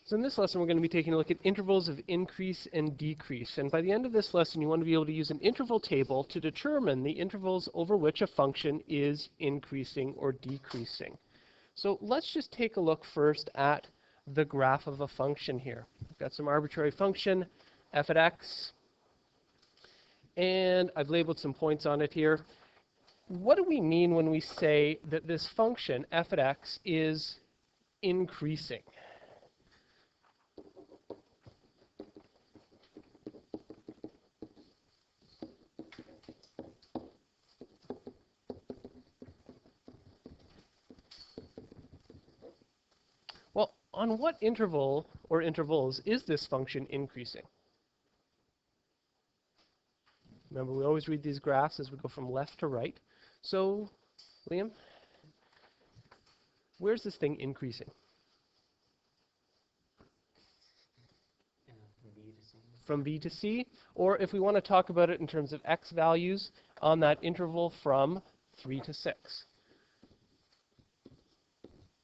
So in this lesson, we're going to be taking a look at intervals of increase and decrease. And by the end of this lesson, you want to be able to use an interval table to determine the intervals over which a function is increasing or decreasing. So let's just take a look first at the graph of a function here. We've got some arbitrary function, f at x, and I've labeled some points on it here. What do we mean when we say that this function, f at x, is increasing? Well, on what interval or intervals is this function increasing? Remember, we always read these graphs as we go from left to right. So, Liam, where's this thing increasing? From B to C, or if we want to talk about it in terms of x values, on that interval from 3 to 6.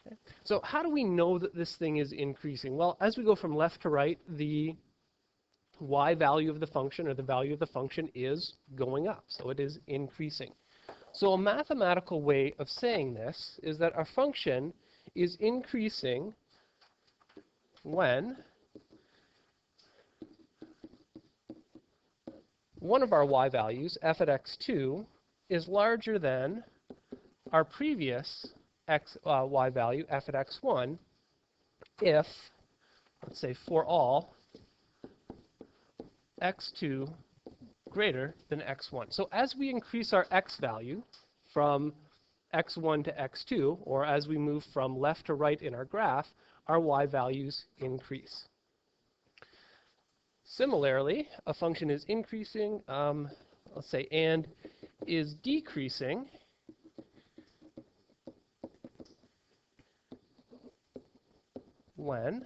Okay. So how do we know that this thing is increasing? Well, as we go from left to right, the y value of the function, or the value of the function, is going up. So it is increasing. So a mathematical way of saying this is that our function is increasing when one of our y values, f at x2, is larger than our previous y value, f at x1, if, let's say, for all x2 greater than x1. So as we increase our x value from x1 to x2, or as we move from left to right in our graph, our y values increase. Similarly, a function is increasing, let's say, and is decreasing when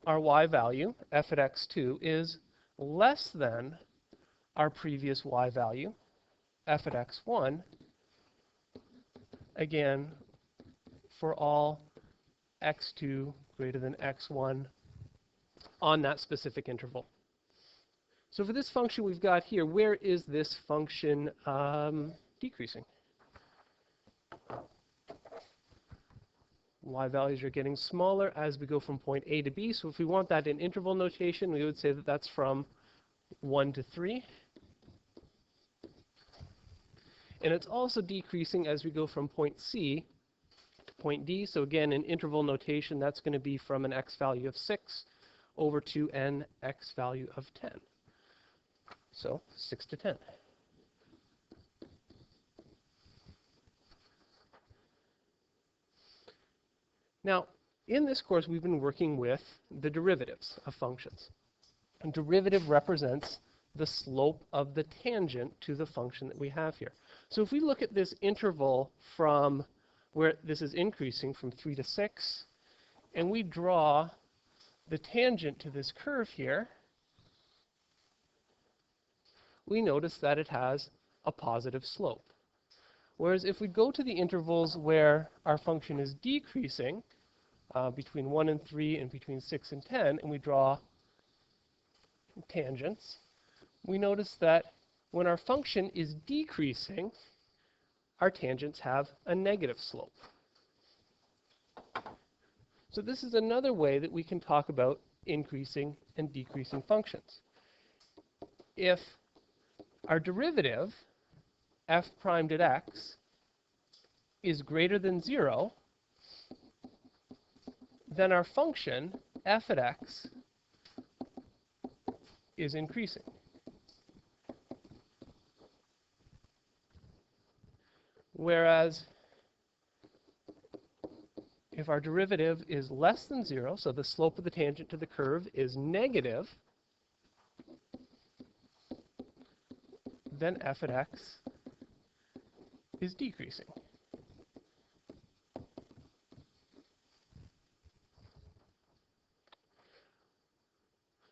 our y value, f at x2, is less than our previous y value, f at x1, again, for all x2 greater than x1 on that specific interval. So for this function we've got here, where is this function decreasing? Y values are getting smaller as we go from point A to B. So if we want that in interval notation, we would say that that's from 1 to 3. And it's also decreasing as we go from point C to point D. So again, in interval notation, that's going to be from an x value of 6 over to an x value of 10. So 6 to 10. Now, in this course, we've been working with the derivatives of functions. A derivative represents the slope of the tangent to the function that we have here. So if we look at this interval from where this is increasing from 3 to 6, and we draw the tangent to this curve here, we notice that it has a positive slope. Whereas if we go to the intervals where our function is decreasing, between 1 and 3 and between 6 and 10, and we draw tangents, we notice that when our function is decreasing, our tangents have a negative slope. So this is another way that we can talk about increasing and decreasing functions. If our derivative, f primed at x, is greater than 0, then our function, f at x, is increasing. Whereas if our derivative is less than 0, so the slope of the tangent to the curve is negative, then f at x is decreasing.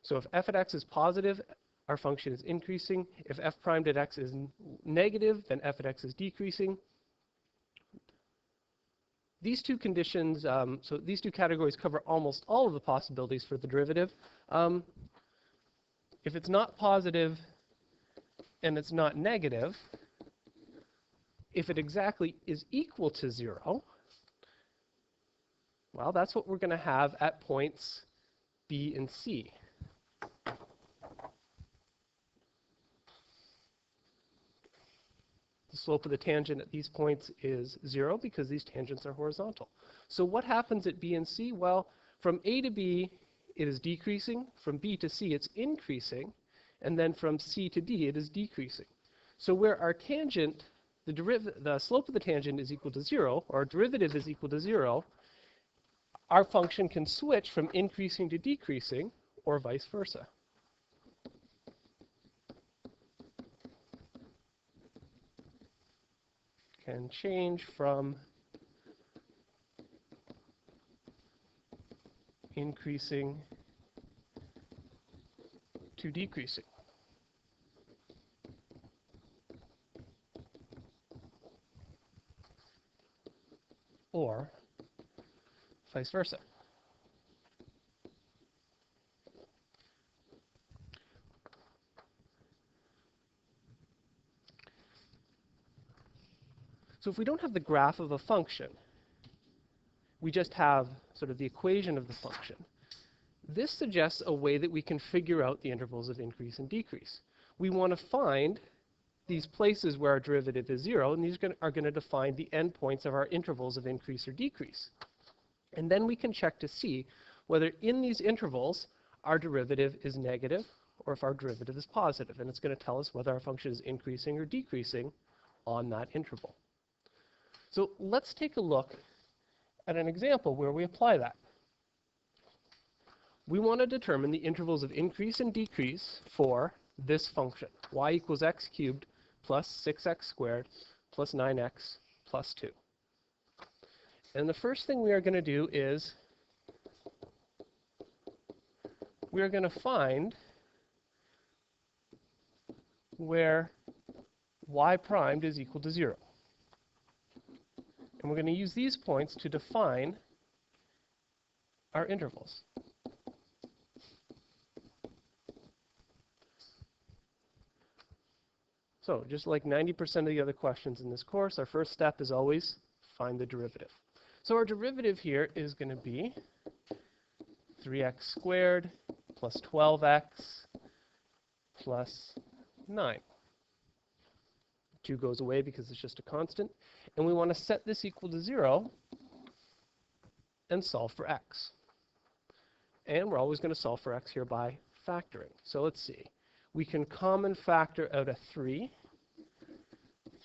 So if f at x is positive, our function is increasing. If f primed at x is negative, then f at x is decreasing. these two conditions, so these two categories cover almost all of the possibilities for the derivative. If it's not positive and it's not negative, if it exactly is equal to 0, well, that's what we're going to have at points B and C. The slope of the tangent at these points is 0 because these tangents are horizontal. So what happens at B and C? Well, from A to B, it is decreasing. From B to C, it's increasing. And then from C to D, it is decreasing. So where our tangent, the slope of the tangent is equal to 0, or our derivative is equal to 0, our function can switch from increasing to decreasing, or vice versa. Can change from increasing to decreasing. Or vice versa. So if we don't have the graph of a function, we just have sort of the equation of the function. This suggests a way that we can figure out the intervals of increase and decrease. We want to find these places where our derivative is 0, and these are going to define the endpoints of our intervals of increase or decrease. And then we can check to see whether in these intervals our derivative is negative or if our derivative is positive. And it's going to tell us whether our function is increasing or decreasing on that interval. So let's take a look at an example where we apply that. We want to determine the intervals of increase and decrease for this function, y equals x cubed plus 6x squared plus 9x plus 2. And the first thing we are going to do is we are going to find where y primed is equal to 0. And we're going to use these points to define our intervals. So just like 90% of the other questions in this course, our first step is always find the derivative. So our derivative here is going to be 3x squared plus 12x plus 9. 2 goes away because it's just a constant. And we want to set this equal to 0 and solve for x. And we're always going to solve for x here by factoring. So let's see. We can common factor out a 3.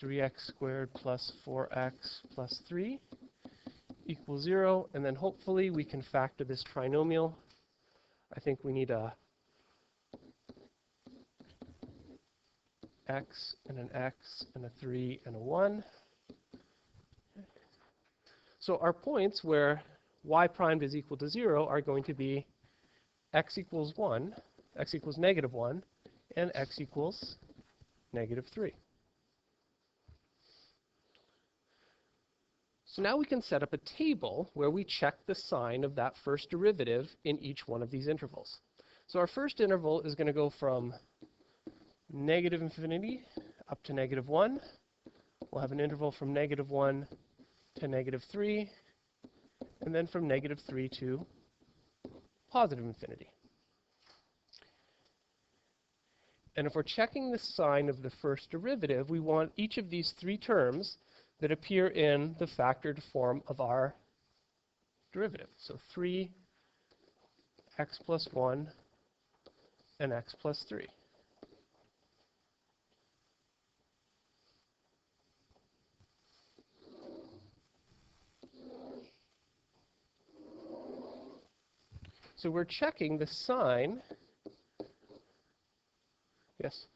3x squared plus 4x plus 3 equals 0. And then hopefully we can factor this trinomial. I think we need a x and an x and a 3 and a 1. So our points where y primed is equal to 0 are going to be x equals 1, x equals negative 1, and x equals negative 3. So now we can set up a table where we check the sign of that first derivative in each one of these intervals. So our first interval is going to go from negative infinity up to negative 1. We'll have an interval from negative 1 to negative 3, and then from negative 3 to positive infinity. And if we're checking the sign of the first derivative, we want each of these three terms that appear in the factored form of our derivative. So 3, x plus 1, and x plus 3. So we're checking the sign. Yes?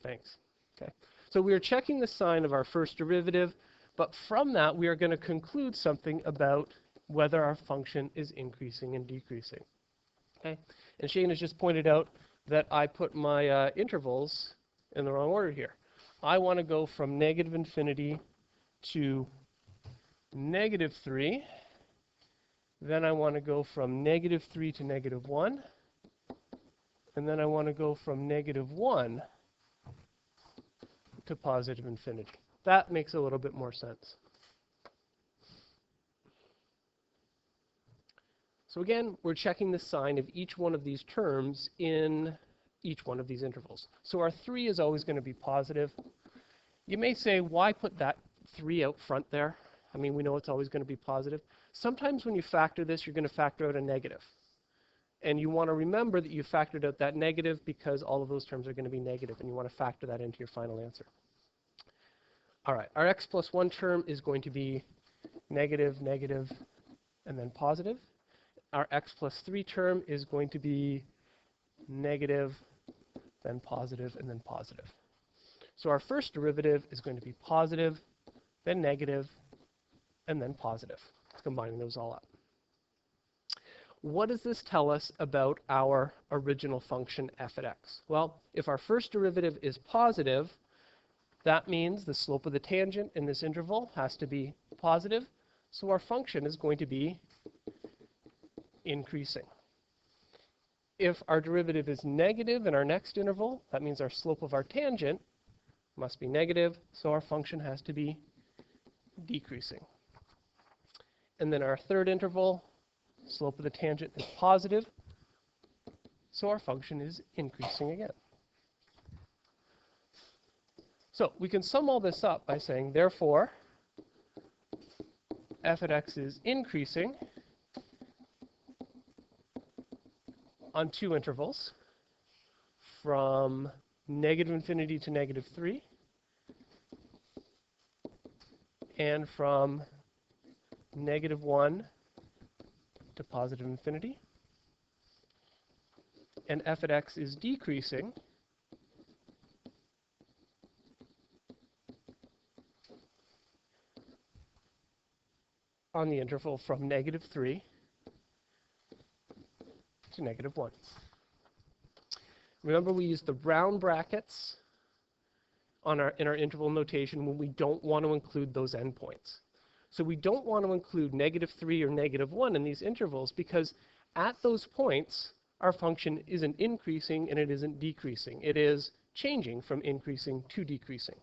Thanks. Okay. So we are checking the sign of our first derivative, but from that we are going to conclude something about whether our function is increasing and decreasing. Okay. And Shane has just pointed out that I put my intervals in the wrong order here. I want to go from negative infinity to negative 3. Then I want to go from negative 3 to negative 1. And then I want to go from negative 1 to positive infinity. That makes a little bit more sense. So again, we're checking the sign of each one of these terms in each one of these intervals. So our 3 is always going to be positive. You may say, why put that 3 out front there? I mean, we know it's always going to be positive. Sometimes when you factor this, you're going to factor out a negative. And you want to remember that you factored out that negative because all of those terms are going to be negative, and you want to factor that into your final answer. All right, our x plus 1 term is going to be negative, negative, and then positive. Our x plus 3 term is going to be negative, then positive, and then positive. So our first derivative is going to be positive, then negative, and then positive. Combining those all up. What does this tell us about our original function f at x? Well, if our first derivative is positive, that means the slope of the tangent in this interval has to be positive, so our function is going to be increasing. If our derivative is negative in our next interval, that means our slope of our tangent must be negative, so our function has to be decreasing. And then our third interval, slope of the tangent is positive, so our function is increasing again. So we can sum all this up by saying, therefore, f at x is increasing on 2 intervals, from negative infinity to negative 3, and from negative 1 to positive infinity. And f at x is decreasing on the interval from negative 3 to negative 1. Remember, we use the round brackets in our interval notation when we don't want to include those endpoints. So we don't want to include negative 3 or negative 1 in these intervals because at those points, our function isn't increasing and it isn't decreasing. It is changing from increasing to decreasing.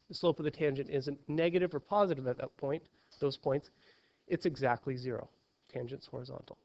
The slope of the tangent isn't negative or positive at that point, those points. It's exactly 0. Tangent's horizontal.